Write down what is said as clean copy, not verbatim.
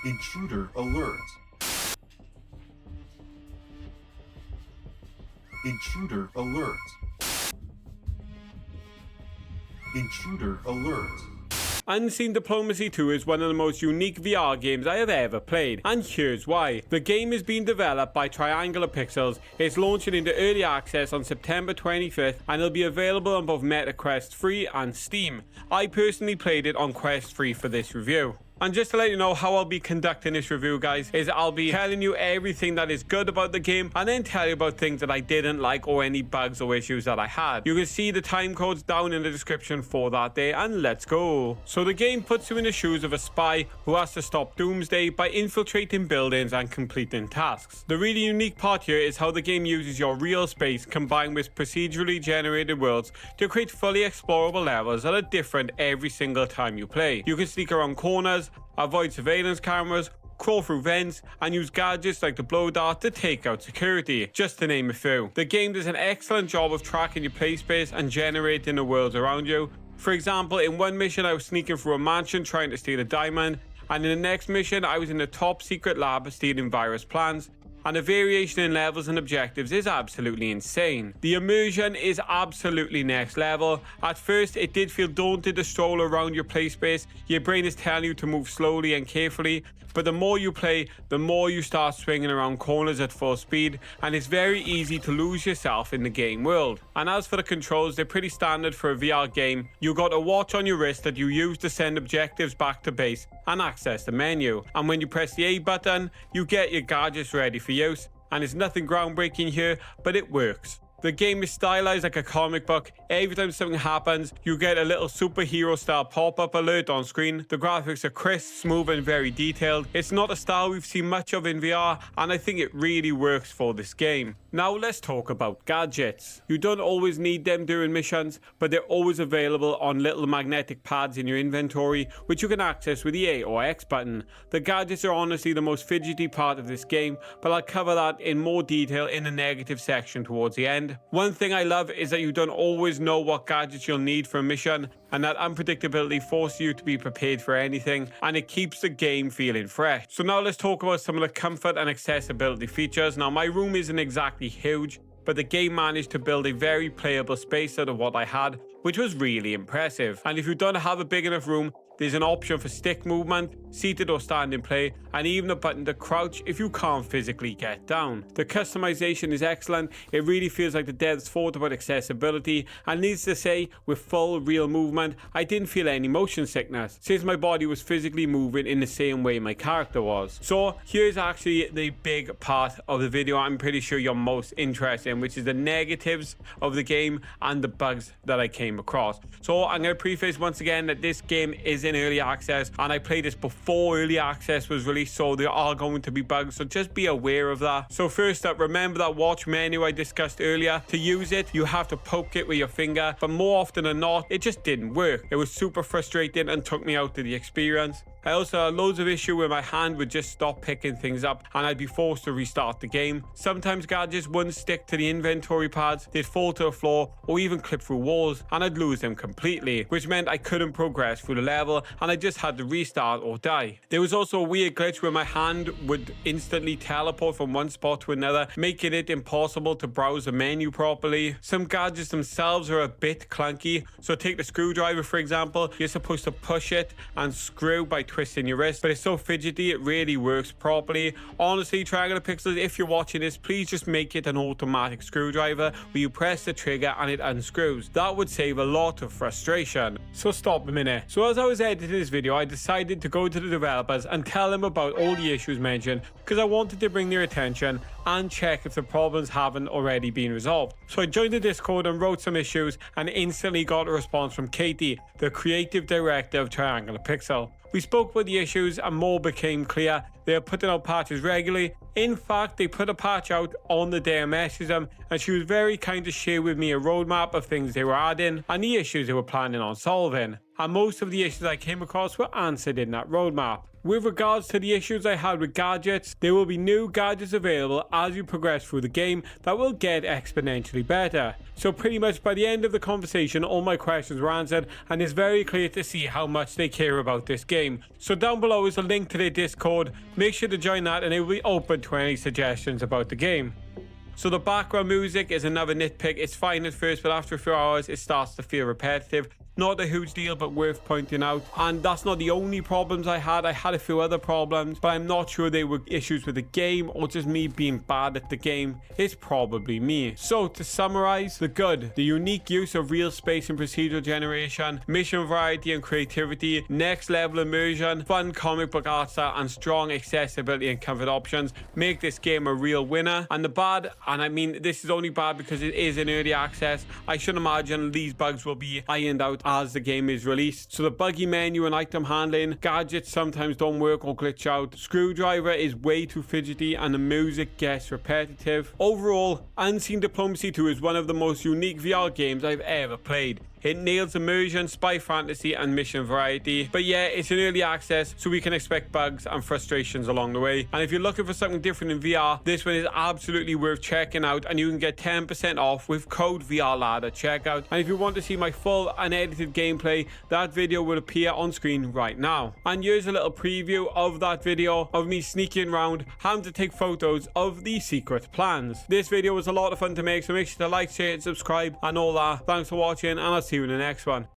Intruder alert. Intruder alert. Intruder alert. Unseen Diplomacy 2 is one of the most unique VR games I have ever played, and here's why. The game is being developed by Triangular Pixels, it's launching into early access on September 25th, and it'll be available on both Meta Quest 3 and Steam. I personally played it on Quest 3 for this review. And just to let you know how I'll be conducting this review, guys, is I'll be telling you everything that is good about the game and then tell you about things that I didn't like or any bugs or issues that I had. You can see the time codes down in the description for that day, and let's go. So the game puts you in the shoes of a spy who has to stop Doomsday by infiltrating buildings and completing tasks. The really unique part here is how the game uses your real space combined with procedurally generated worlds to create fully explorable levels that are different every single time you play. You can sneak around corners, avoid surveillance cameras, crawl through vents, and use gadgets like the blow dart to take out security, just to name a few. The game does an excellent job of tracking your play space and generating the worlds around you. For example, in one mission I was sneaking through a mansion trying to steal a diamond, and in the next mission I was in a top secret lab stealing virus plans. And the variation in levels and objectives is absolutely insane. The immersion is absolutely next level. At first, it did feel daunting to stroll around your play space. Your brain is telling you to move slowly and carefully, but the more you play, the more you start swinging around corners at full speed, and it's very easy to lose yourself in the game world. And as for the controls, they're pretty standard for a VR game. You got a watch on your wrist that you use to send objectives back to base and access the menu. And when you press the A button, you get your gadgets ready for use, and it's nothing groundbreaking here, but it works. The game is stylized like a comic book. Every time something happens, you get a little superhero style pop-up alert on screen. The graphics are crisp, smooth, and very detailed. It's not a style we've seen much of in VR, and I think it really works for this game. Now let's talk about gadgets. You don't always need them during missions, but they're always available on little magnetic pads in your inventory, which you can access with the A or X button. The gadgets are honestly the most fidgety part of this game, but I'll cover that in more detail in the negative section towards the end. One thing I love is that you don't always know what gadgets you'll need for a mission, and that unpredictability forces you to be prepared for anything, and it keeps the game feeling fresh. So now let's talk about some of the comfort and accessibility features. Now my room isn't exactly huge, but the game managed to build a very playable space out of what I had, which was really impressive. And if you don't have a big enough room, there's an option for stick movement, seated or standing play, and even a button to crouch if you can't physically get down. The customization is excellent. It really feels like the devs thought about accessibility, and needs to say, with full real movement, I didn't feel any motion sickness, since my body was physically moving in the same way my character was. So here's actually the big part of the video I'm pretty sure you're most interested in, which is the negatives of the game and the bugs that I came across. So I'm going to preface once again that this game is in early access, and I played this before early access was released, so there are going to be bugs, so just be aware of that. So first up, remember that watch menu I discussed earlier. To use it, you have to poke it with your finger, but more often than not, it just didn't work. It was super frustrating and took me out of the experience. I also had loads of issue where my hand would just stop picking things up and I'd be forced to restart the game. Sometimes gadgets wouldn't stick to the inventory pads, they'd fall to the floor or even clip through walls, and I'd lose them completely, which meant I couldn't progress through the level and I just had to restart or die. There was also a weird glitch where my hand would instantly teleport from one spot to another, making it impossible to browse the menu properly. Some gadgets themselves are a bit clunky, so take the screwdriver for example. You're supposed to push it and screw by twisting your wrist, but it's so fidgety it really works properly. Honestly, Triangular Pixels, if you're watching this, please just make it an automatic screwdriver where you press the trigger and it unscrews. That would save a lot of frustration. So stop a minute. So as I was editing this video, I decided to go to the developers and tell them about all the issues mentioned, because I wanted to bring their attention and check if the problems haven't already been resolved. So I joined the Discord and wrote some issues and instantly got a response from Katie, the creative director of Triangular Pixel. We spoke about the issues and more became clear. They are putting out patches regularly. In fact, they put a patch out on the day I messaged them, and she was very kind to share with me a roadmap of things they were adding and the issues they were planning on solving. and most of the issues I came across were answered in that roadmap. With regards to the issues I had with gadgets, there will be new gadgets available as you progress through the game that will get exponentially better. So pretty much by the end of the conversation, all my questions were answered, and it's very clear to see how much they care about this game. So down below is a link to their Discord. Make sure to join that and it will be open to any suggestions about the game. So the background music is another nitpick. It's fine at first, but after a few hours it starts to feel repetitive. Not a huge deal, but worth pointing out. And that's not the only problems I had. I had a few other problems, but I'm not sure they were issues with the game or just me being bad at the game. It's probably me. So to summarize, the good: the unique use of real space and procedural generation, mission variety and creativity, next level immersion, fun comic book art style, and strong accessibility and comfort options make this game a real winner. And the bad, and I mean this is only bad because it is in early access, I should imagine these bugs will be ironed out as the game is released. So the buggy menu and item handling, gadgets sometimes don't work or glitch out, screwdriver is way too fidgety, and the music gets repetitive. Overall, Unseen Diplomacy 2 is one of the most unique VR games I've ever played. It nails immersion, spy fantasy, and mission variety. But yeah, it's in early access, so we can expect bugs and frustrations along the way. And if you're looking for something different in VR, this one is absolutely worth checking out, and you can get 10% off with code VRLAD at checkout. And if you want to see my full unedited gameplay, that video will appear on screen right now. And here's a little preview of that video of me sneaking around, having to take photos of the secret plans. This video was a lot of fun to make, so make sure to like, share, and subscribe, and all that. Thanks for watching, and I'll see you in the next one.